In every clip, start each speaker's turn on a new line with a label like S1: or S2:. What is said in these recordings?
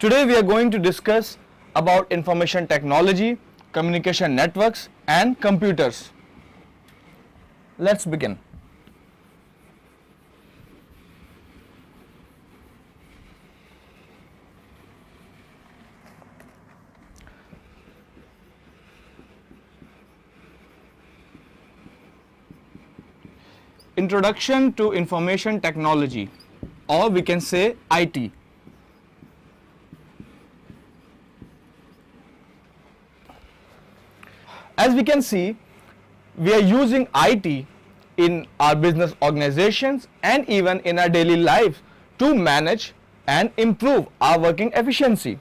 S1: Today we are going to discuss about information technology, communication networks and computers. Let's begin. Introduction to information technology, or we can say IT. As we can see, we are using IT in our business organizations and even in our daily lives to manage and improve our working efficiency.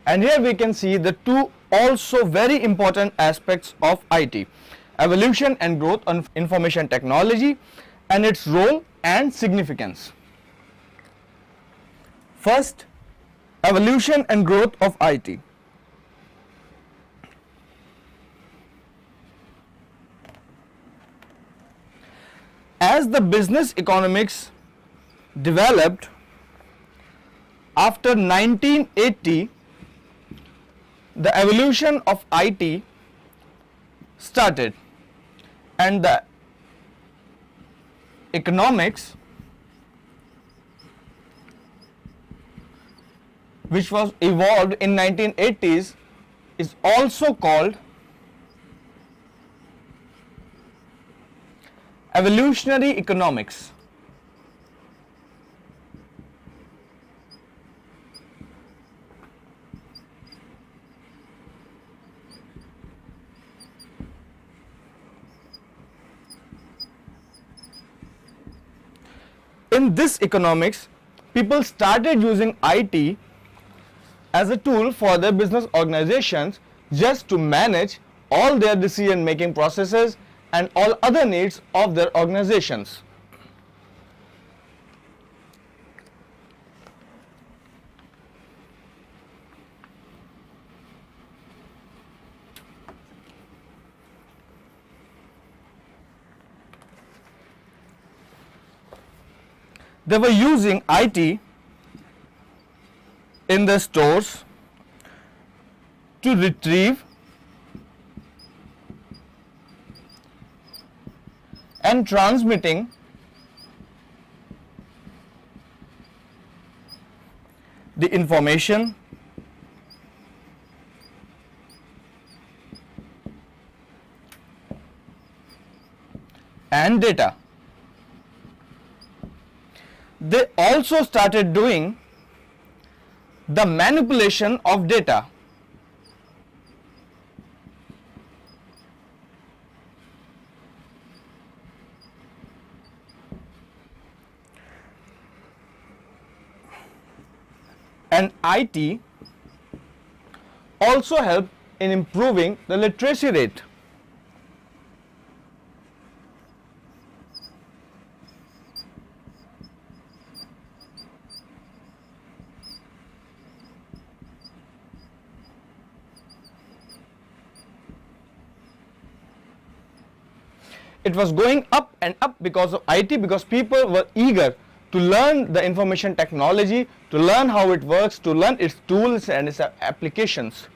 S1: And here we can see the two also very important aspects of IT: evolution and growth of information technology and its role and significance. First, evolution and growth of IT. As the business economics developed after 1980, the evolution of IT started, and the economics, which was evolved in 1980s, is also called evolutionary economics. In this economics, people started using IT as a tool for their business organizations just to manage all their decision making processes and all other needs of their organizations. They were using IT in the stores to retrieve and transmitting the information and data. They also started doing the manipulation of data. And IT also helped in improving the literacy rate. It was going up and up because of IT, because people were eager to learn the information technology, to learn how it works, to learn its tools and its applications.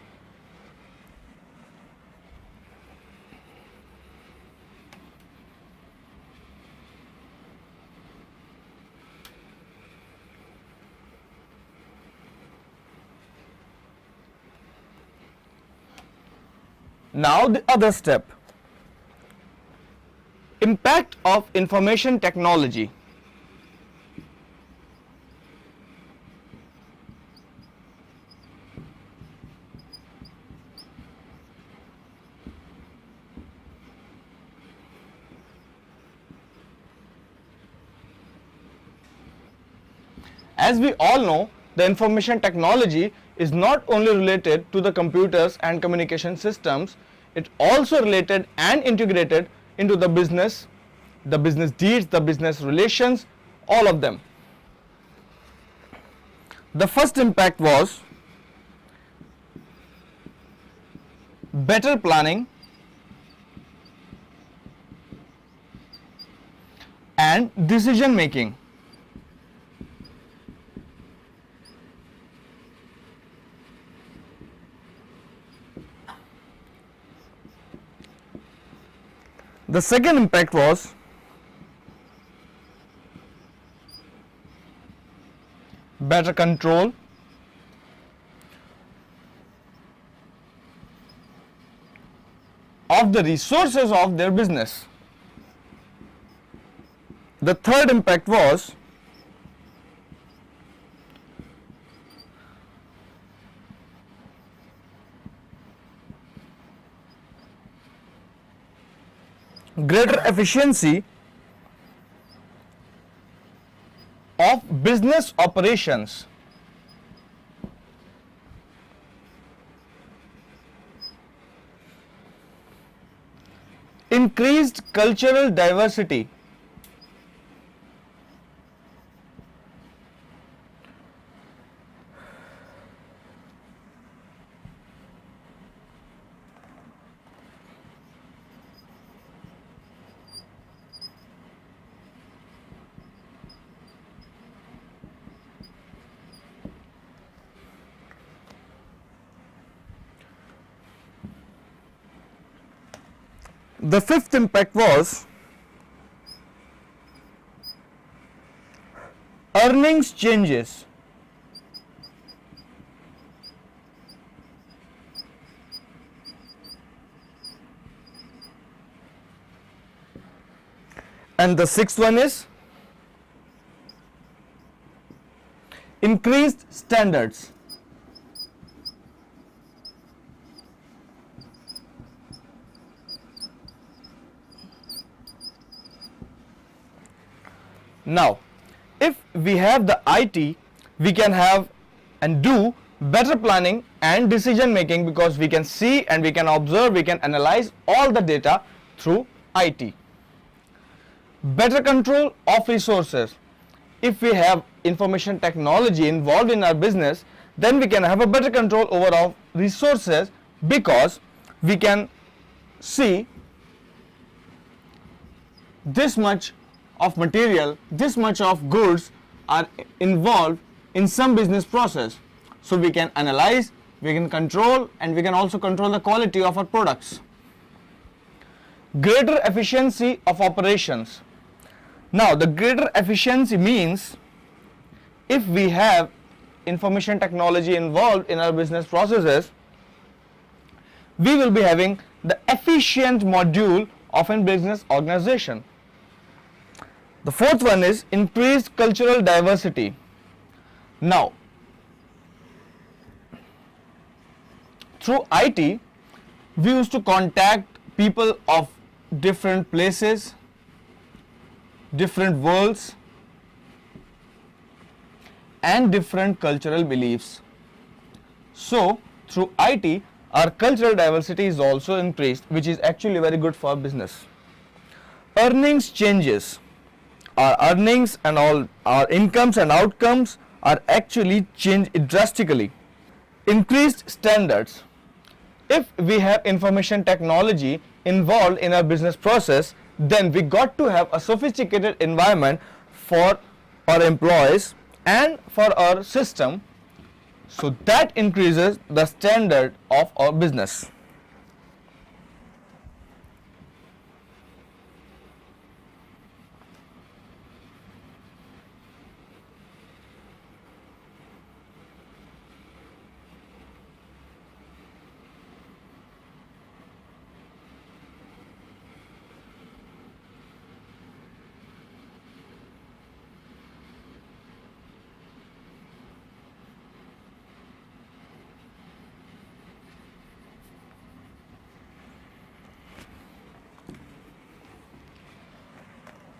S1: Now the other step. Impact of information technology. As we all know, the information technology is not only related to the computers and communication systems, it also related and integrated into the business deeds, the business relations, all of them. The first impact was better planning and decision making. The second impact was better control of the resources of their business. The third impact was greater efficiency of business operations. Increased cultural diversity. The fifth impact was earnings changes. And the sixth one is increased standards. Now, if we have the IT, we can have and do better planning and decision making, because we can see and we can observe, we can analyze all the data through IT. Better control of resources. If we have information technology involved in our business, then we can have a better control over our resources, because we can see this much of material, this much of goods are involved in some business process. So we can analyze, we can control, and we can also control the quality of our products. Greater efficiency of operations. Now, the greater efficiency means if we have information technology involved in our business processes, we will be having the efficient module of a business organization. The fourth one is increased cultural diversity. Now, through IT, we used to contact people of different places, different worlds, and different cultural beliefs. So, through IT, our cultural diversity is also increased, which is actually very good for business. Earnings changes. Our earnings and all our incomes and outcomes are actually changed drastically. Increased standards. If we have information technology involved in our business process, then we got to have a sophisticated environment for our employees and for our system, so that increases the standard of our business.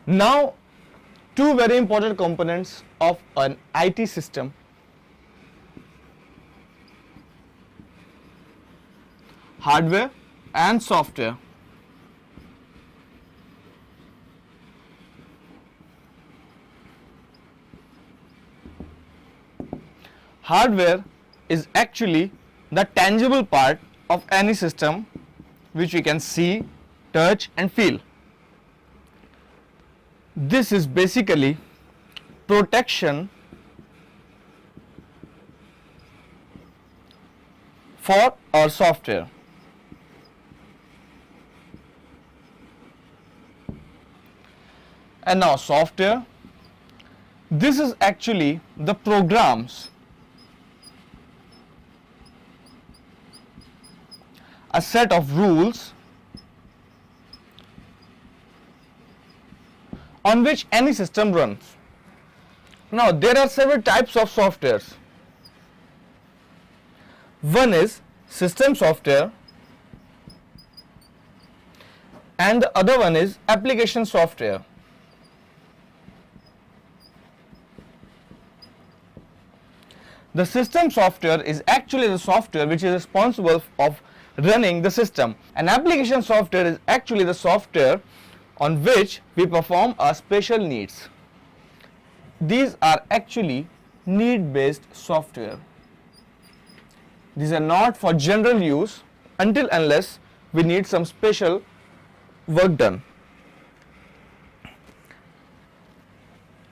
S1: Now, two very important components of an IT system hardware and software. Hardware is actually the tangible part of any system which we can see, touch and feel. This is basically protection for our software. And now software, this is actually the programs, a set of rules on which any system runs. Now there are several types of softwares. One is system software and the other one is application software. The system software is actually the software which is responsible of running the system, and application software is actually the software on which we perform our special needs. These are actually need-based software. These are not for general use until unless we need some special work done.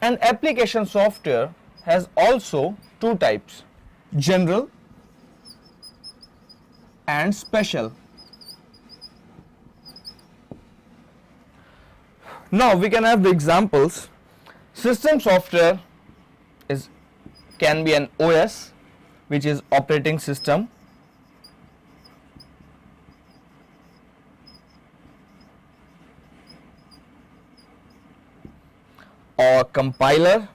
S1: And application software has also two types, general and special. Now we can have the examples. System software can be an OS, which is operating system, or compiler,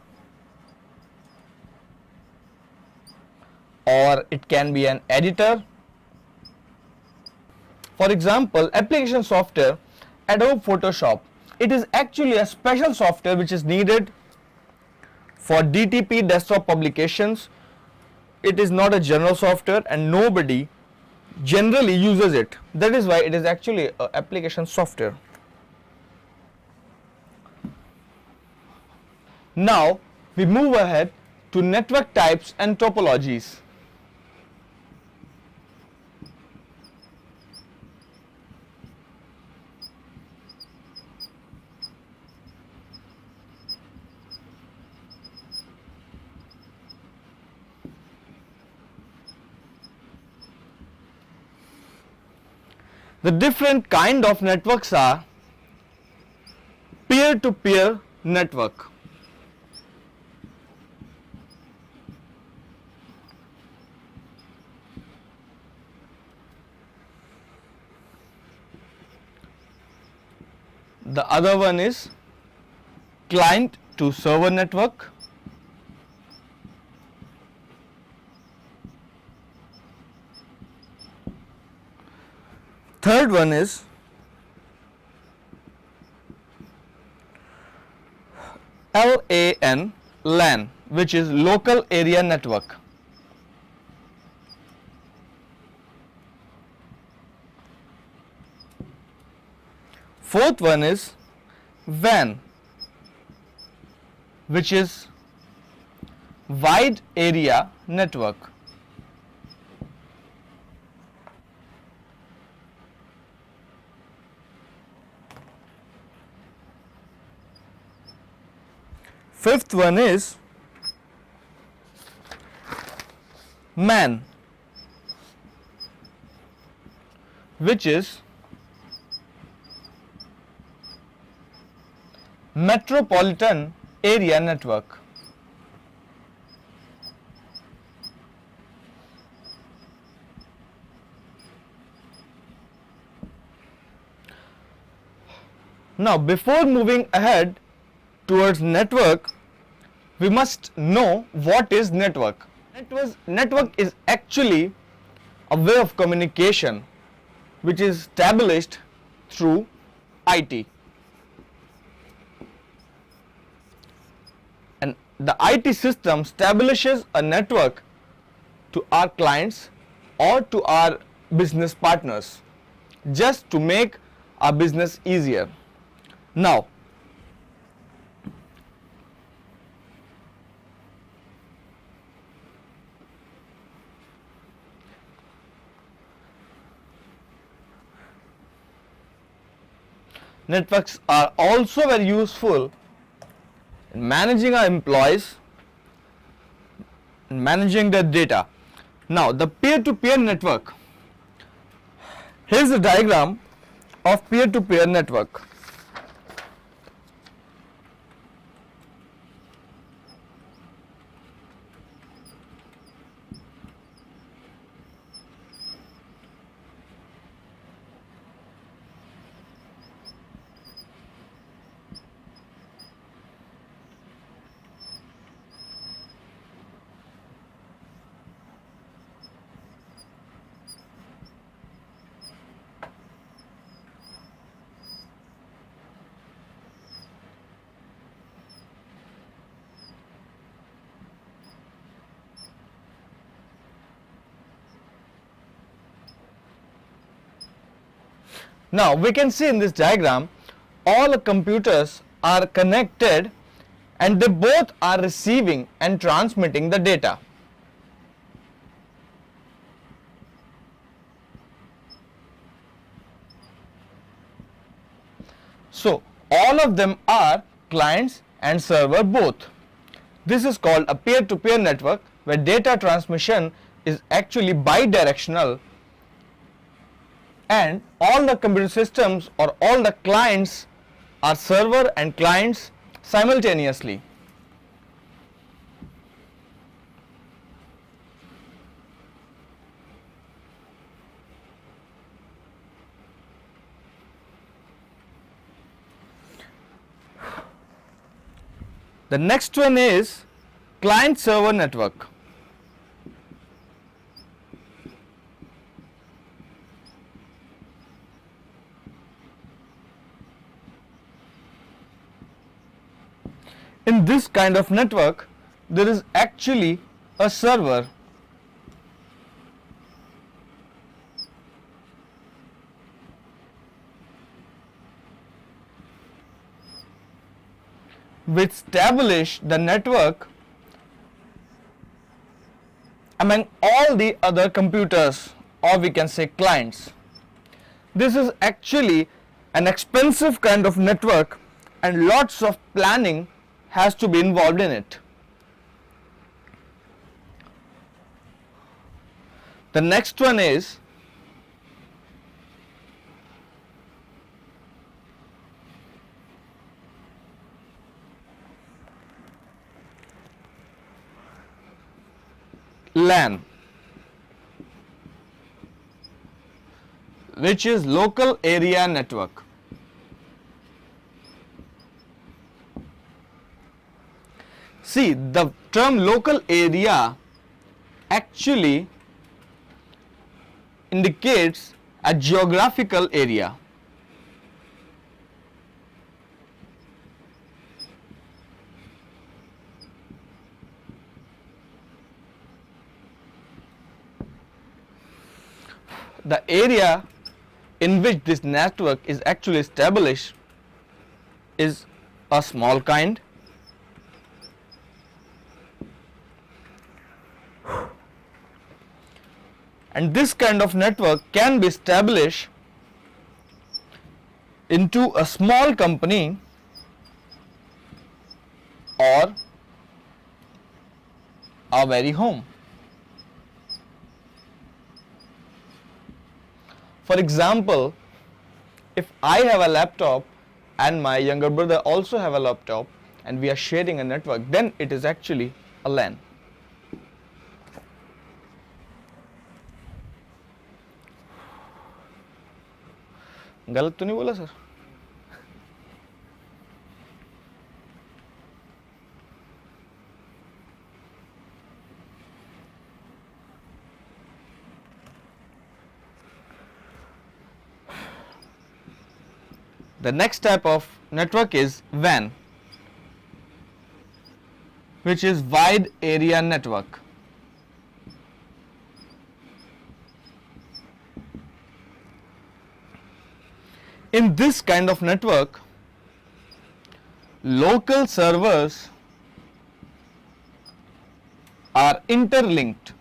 S1: or it can be an editor. For example, application software, Adobe Photoshop, it is actually a special software which is needed for DTP desktop publications. It is not a general software and nobody generally uses it. That is why it is actually an application software. Now we move ahead to network types and topologies. The different kind of networks are peer-to-peer network, the other one is client to server network, third one is LAN, which is local area network. Fourth one is WAN, which is wide area network. Fifth one is MAN, which is metropolitan area network. Now, before moving ahead towards network, we must know what is network. Network is actually a way of communication which is established through IT. And the IT system establishes a network to our clients or to our business partners just to make our business easier. Now, networks are also very useful in managing our employees, managing their data. Now, the peer-to-peer network. Here's a diagram of peer-to-peer network. Now, we can see in this diagram all the computers are connected and they both are receiving and transmitting the data. So, all of them are clients and server both. This is called a peer-to-peer network where data transmission is actually bidirectional and all the computer systems or all the clients are server and clients simultaneously. The next one is client server network. In this kind of network, there is actually a server which establish the network among all the other computers, or we can say clients. This is actually an expensive kind of network and lots of planning has to be involved in it. The next one is LAN, which is local area network. See, the term local area actually indicates a geographical area. The area in which this network is actually established is a small kind. And this kind of network can be established into a small company or our very home. For example, if I have a laptop and my younger brother also have a laptop and we are sharing a network, then it is actually a LAN. गलत तो नहीं बोला sir? The next type of network is WAN, which is wide area network. In this kind of network, local servers are interlinked.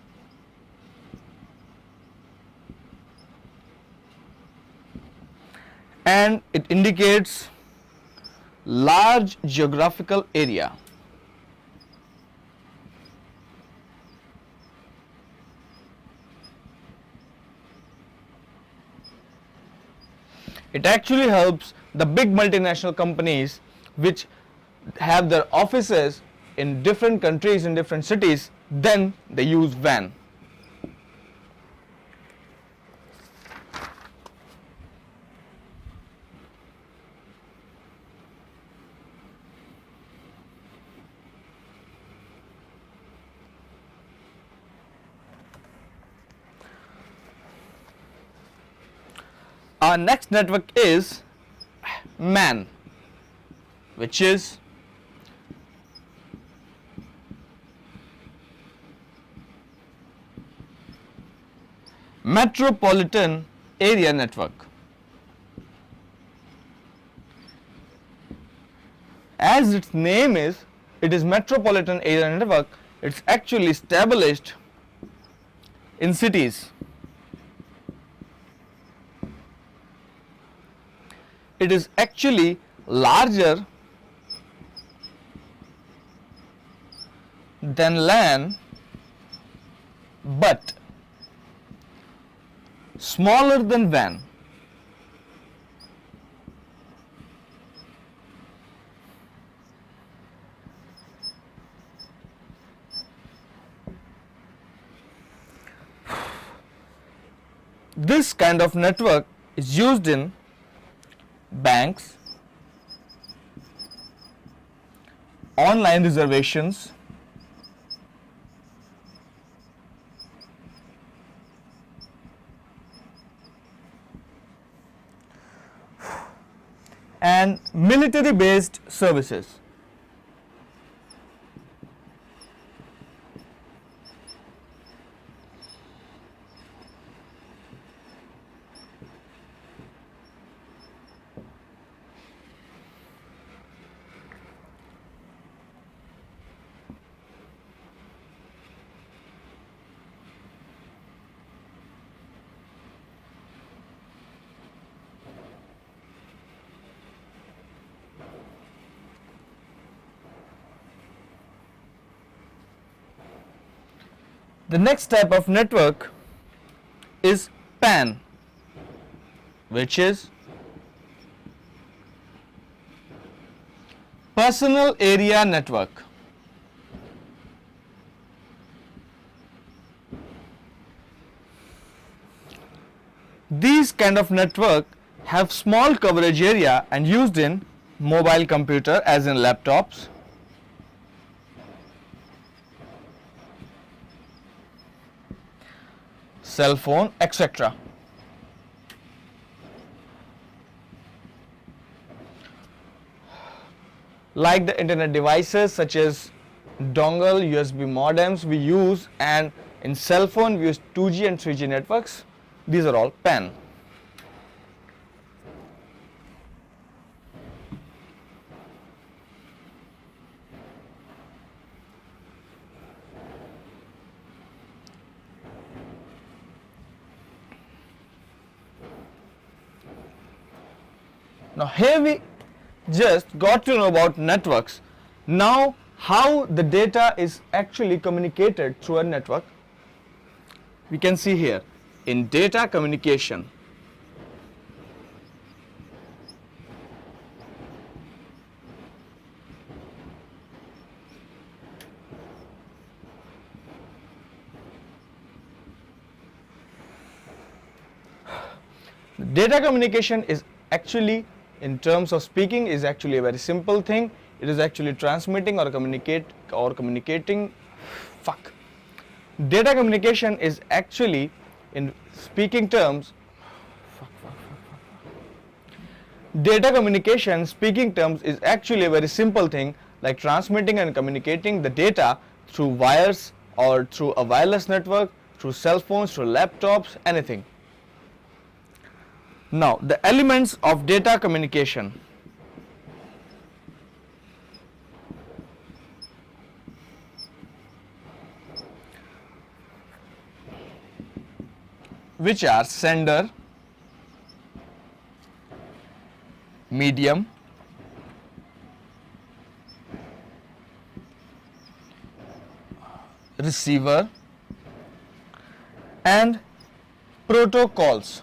S1: And it indicates large geographical area. It actually helps the big multinational companies which have their offices in different countries, in different cities, then they use WAN. Our next network is MAN, which is Metropolitan Area Network. As its name is, it is Metropolitan Area Network. It's actually established in cities. It is actually larger than LAN but smaller than WAN. This kind of network is used in banks, online reservations, and military-based services. The next type of network is PAN, which is Personal Area Network. These kind of network have small coverage area and used in mobile computer as in laptops, cell phone, etc. Like the internet devices such as dongle, USB modems we use, and in cell phone we use 2G and 3G networks. These are all PAN. Now here we just got to know about networks. Now how the data is actually communicated through a network. We can see here in data communication. Data communication is actually, in terms of speaking, is actually a very simple thing. It is actually transmitting or communicating. Data communication is actually, in speaking terms, data communication, speaking terms, is actually a very simple thing, like transmitting and communicating the data through wires or through a wireless network, through cell phones, through laptops, anything. Now, the elements of data communication. Which are sender, medium, receiver, and protocols.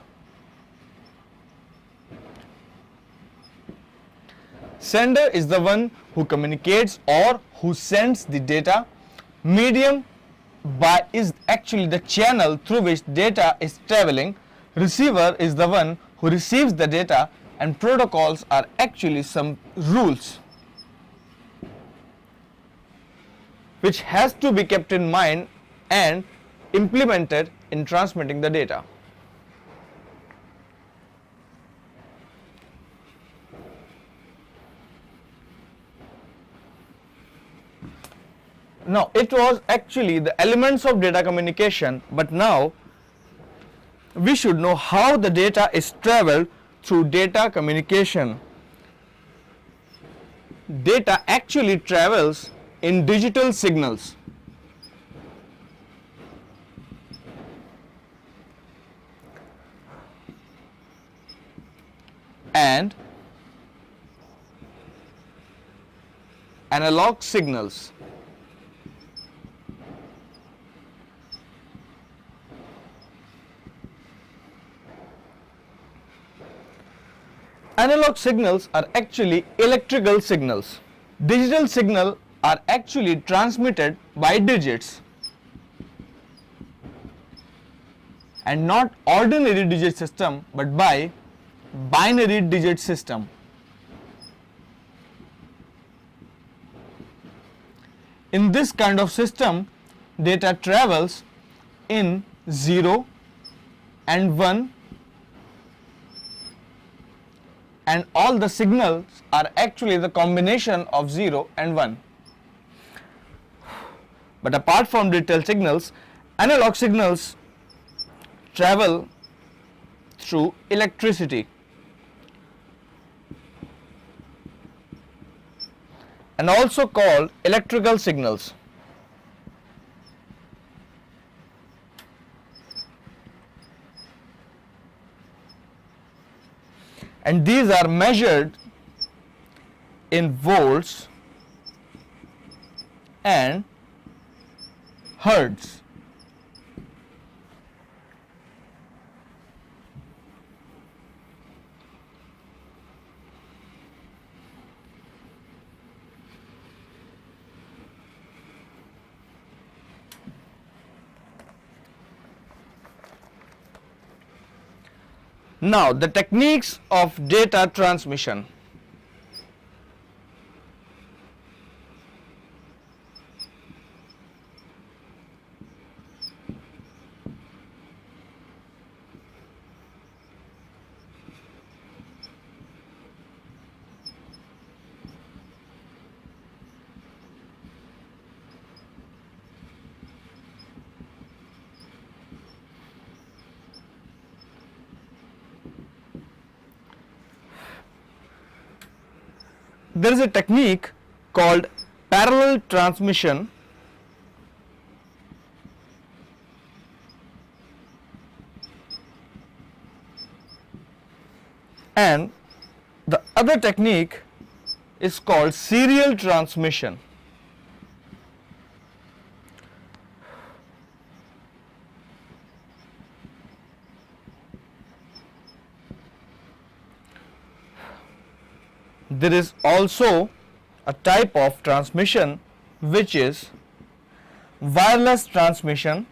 S1: Sender is the one who communicates or who sends the data. Medium is actually the channel through which data is traveling. Receiver is the one who receives the data, and protocols are actually some rules which has to be kept in mind and implemented in transmitting the data. Now, it was actually the elements of data communication, but now we should know how the data is traveled through data communication. Data actually travels in digital signals. And analog signals. Analog signals are actually electrical signals. Digital signals are actually transmitted by digits and not ordinary digit system but by binary digit system. In this kind of system, data travels in 0 and 1, and all the signals are actually the combination of 0 and 1. But apart from digital signals, analog signals travel through electricity and also called electrical signals. And these are measured in volts and hertz. Now, the techniques of data transmission. There is a technique called parallel transmission, and the other technique is called serial transmission. There is also a type of transmission which is wireless transmission,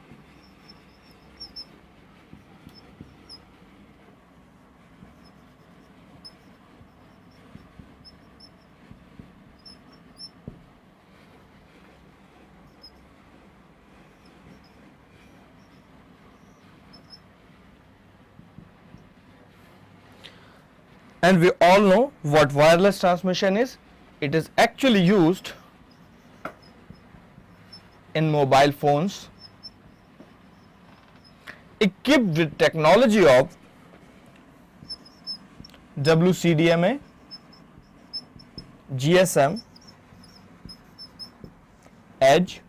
S1: and we all know what wireless transmission is. It is actually used in mobile phones equipped with technology of WCDMA, GSM, Edge,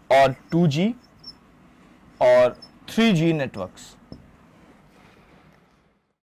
S1: or 2G or 3G networks.